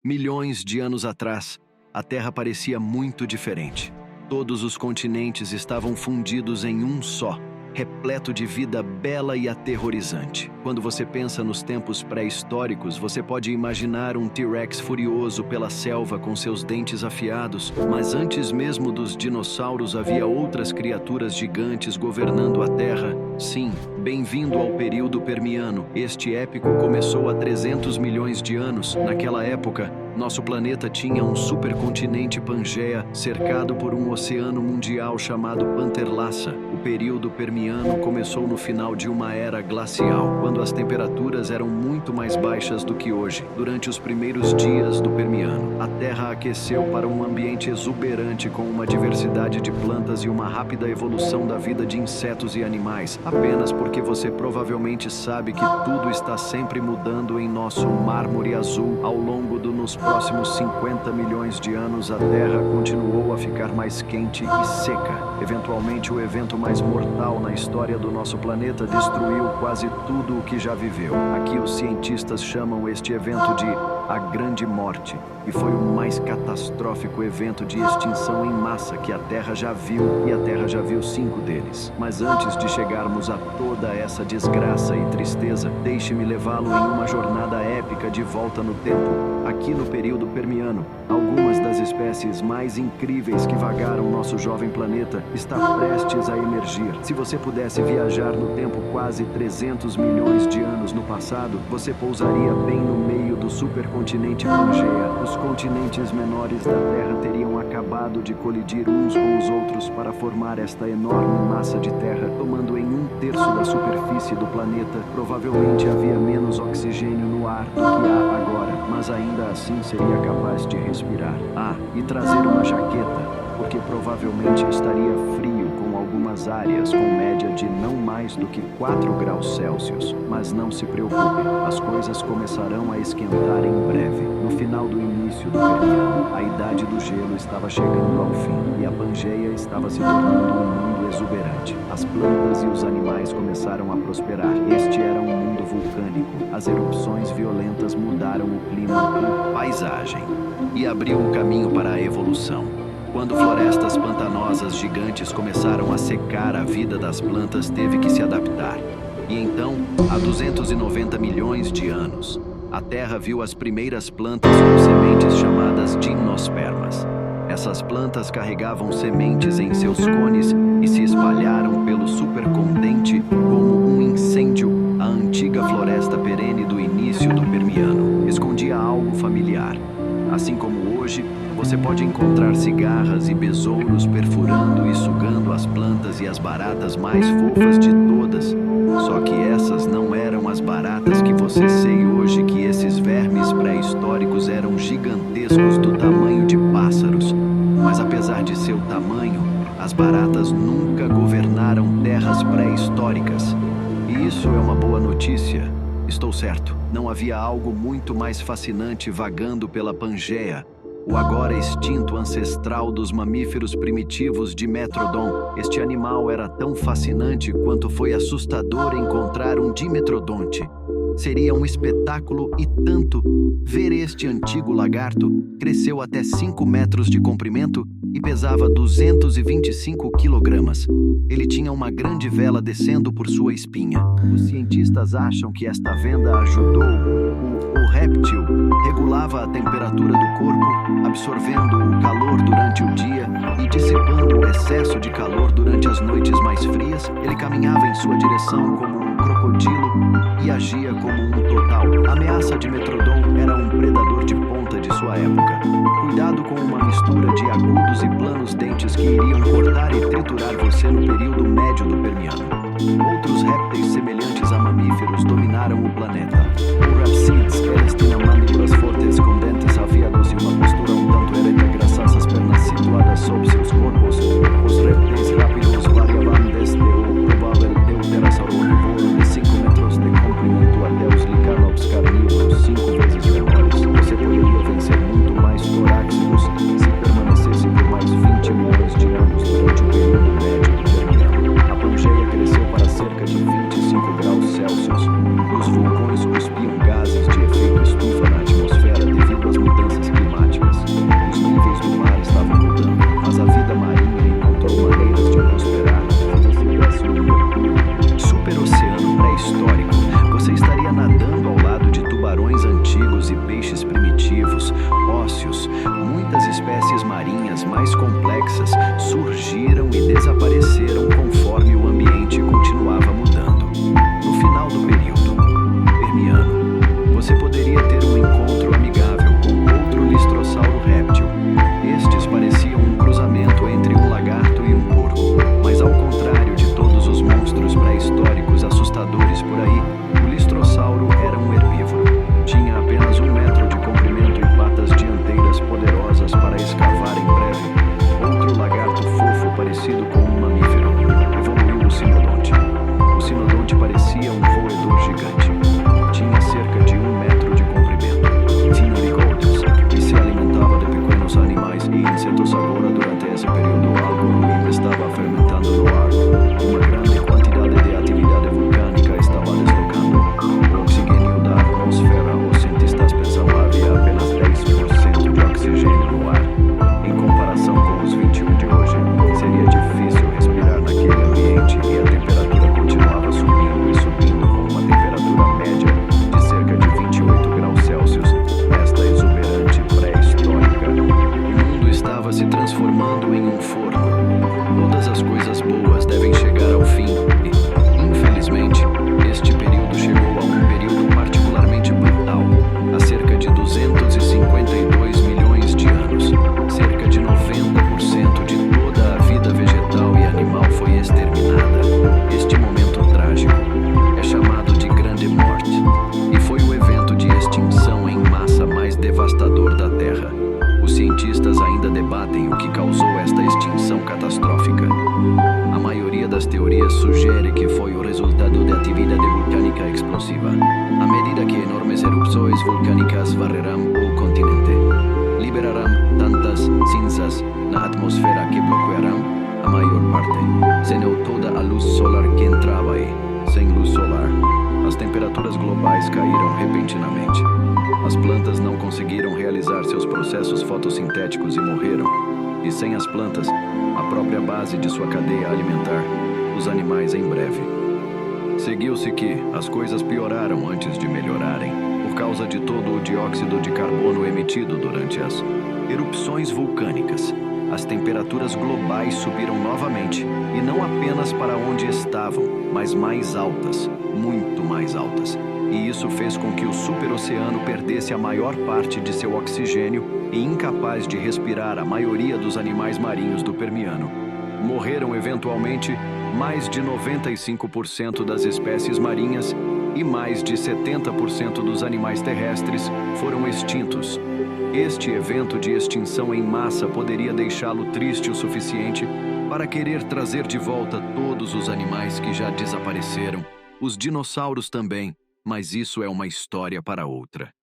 Milhões de anos atrás, a Terra parecia muito diferente. Todos os continentes estavam fundidos em um só, repleto de vida bela e aterrorizante. Quando você pensa nos tempos pré-históricos, você pode imaginar um T-Rex furioso pela selva com seus dentes afiados, mas antes mesmo dos dinossauros havia outras criaturas gigantes governando a Terra. Sim, bem-vindo ao período Permiano. Este épico começou há 300 milhões de anos. Naquela época, nosso planeta tinha um supercontinente Pangeia cercado por um oceano mundial chamado Panterlassa. O período Permiano começou no final de uma era glacial, quando as temperaturas eram muito mais baixas do que hoje. Durante os primeiros dias do Permiano, a Terra aqueceu para um ambiente exuberante com uma diversidade de plantas e uma rápida evolução da vida de insetos e animais, apenas porque você provavelmente sabe que tudo está sempre mudando em nosso mármore azul. Ao longo dos próximos 50 milhões de anos, a Terra continuou a ficar mais quente e seca. Eventualmente, o evento mais mortal na história do nosso planeta destruiu quase tudo o que já viveu. Aqui os cientistas chamam este evento de a Grande Morte, e foi o mais catastrófico evento de extinção em massa que a Terra já viu, e a Terra já viu 5 deles. Mas antes de chegarmos a toda essa desgraça e tristeza, deixe-me levá-lo em uma jornada épica de volta no tempo. Aqui no período Permiano, algumas das espécies mais incríveis que vagaram nosso jovem planeta está prestes a emergir. Se você pudesse viajar no tempo quase 300 milhões de anos no passado, você pousaria bem no meio do supercontinente Pangeia. Os continentes menores da Terra teriam acabado de colidir uns com os outros para formar esta enorme massa de terra, tomando em 1/3 da superfície do planeta. Provavelmente havia menos oxigênio no ar do que há agora, mas ainda assim seria capaz de respirar. E trazer uma jaqueta, porque provavelmente estaria frio com algumas áreas com média de não mais do que 4 graus Celsius. Mas não se preocupe, as coisas começarão a esquentar em breve. No final do início do Permiano, a idade do gelo estava chegando ao fim e a Pangeia estava se tornando um mundo exuberante. As plantas e os animais começaram a prosperar. Este era um mundo vulcânico. As erupções violentas mudaram o clima e paisagem e abriu um caminho para a evolução. Quando florestas pantanosas gigantes começaram a secar, a vida das plantas teve que se adaptar. E então, há 290 milhões de anos, a Terra viu as primeiras plantas com sementes chamadas gimnospermas. Essas plantas carregavam sementes em seus cones e se espalharam pelo supercontinente como um incêndio. A antiga floresta perene do início do Permiano escondia algo familiar. Assim como hoje, você pode encontrar cigarras e besouros perfurando e sugando as plantas e as baratas mais fofas de todas. Só que essas não eram as baratas que você sei hoje, que esses vermes pré-históricos eram gigantescos, do tamanho de pássaros. Mas apesar de seu tamanho, as baratas nunca governaram terras pré-históricas. E isso é uma boa notícia. Estou certo, não havia algo muito mais fascinante vagando pela Pangeia. O agora extinto ancestral dos mamíferos primitivos, Dimetrodon. Este animal era tão fascinante quanto foi assustador encontrar um Dimetrodonte. Seria um espetáculo e tanto ver este antigo lagarto. Cresceu até 5 metros de comprimento e pesava 225 quilogramas. Ele tinha uma grande vela descendo por sua espinha. Os cientistas acham que esta venda ajudou o réptil. Regulava a temperatura do corpo, absorvendo o calor durante o dia e dissipando o excesso de calor durante as noites mais frias. Ele caminhava em sua direção como um crocodilo e agia como um total. A ameaça de Metrodon era um predador de ponta de sua época. Cuidado com uma mistura de agudos e planos dentes que iriam cortar e triturar você no período médio do Permiano. Outros répteis semelhantes a mamíferos dominaram o planeta. O Rhapsids, eles tinham mandíbulas fortes com dentes afiados e uma postura um tanto ereta graças às pernas situadas sob seus corpos. Os répteis rápidos variavam desde o provável Deuterasauro onívoro de 5 metros de comprimento até os Licanops carnívoros 5 vezes menores. Você poderia vencer muito mais torácicos se permanecesse por mais 20 milhões de anos durante o período médio do Permiano. A Pangeia cresceu para cerca de 25 graus Celsius. Os vulcões cuspiam gases de efeito estufa. fósseis, ósseos, muitas espécies marinhas mais complexas surgiram e desapareceram conforme o ambiente continuava mudando. No final do período Permiano, você poderia ter um encontro amigável com outro listrossauro réptil. Estes pareciam um cruzamento entre um lagarto e um porco, mas ao contrário de todos os monstros pré-históricos assustadores por aí, o listrossauro era um herbívoro. Tinha apenas 1 metro de comprimento e patas dianteiras poderosas para escavar em breve. Outro lagarto fofo parecido com um mamífero. Evoluiu o sinodonte. O sinodonte parecia um roedor gigante. Tinha cerca de 1 metro de comprimento. Tinha bigodes e se alimentava de pequenos animais e insetos. Agora, durante esse período, algo ruim estava fermentando no ar. Uma grande quantidade de atividade vulcânica estava deslocando o oxigênio da atmosfera. Os cientistas pensavam havia apenas 10% de oxigênio no ar. Em comparação com os 21 de hoje, seria difícil respirar naquele ambiente e a temperatura continuava subindo e subindo com uma temperatura média de cerca de 28 graus Celsius. Esta exuberante pré-histórica. O mundo estava se transformando em um forno. Todas as coisas boas devem chegar ao fim e, infelizmente, este período chegou a um período particularmente brutal. Há cerca de 252 milhões de anos, cerca de 90% de toda a vida vegetal e animal foi exterminada. Este momento trágico é chamado de Grande Morte e foi o evento de extinção em massa mais devastador da Terra. Os cientistas ainda debatem o que causou esta extinção catastrófica. A maioria das teorias sugere que foi o resultado de atividade vulcânica explosiva. À medida que enormes erupções vulcânicas varrerão o continente, liberarão tantas cinzas na atmosfera que bloquearão a maior parte, senão toda a luz solar que entrava aí. Sem luz solar, as temperaturas globais caíram repentinamente. As plantas não conseguiram realizar seus processos fotossintéticos e morreram. E sem as plantas, a própria base de sua cadeia alimentar, os animais em breve. Seguiu-se que as coisas pioraram antes de melhorarem, por causa de todo o dióxido de carbono emitido durante as erupções vulcânicas. As temperaturas globais subiram novamente, e não apenas para onde estavam, mas mais altas, muito mais altas. E isso fez com que o superoceano perdesse a maior parte de seu oxigênio e, incapaz de respirar, a maioria dos animais marinhos do Permiano. Morreram eventualmente mais de 95% das espécies marinhas e mais de 70% dos animais terrestres foram extintos. Este evento de extinção em massa poderia deixá-lo triste o suficiente para querer trazer de volta todos os animais que já desapareceram, os dinossauros também, mas isso é uma história para outra.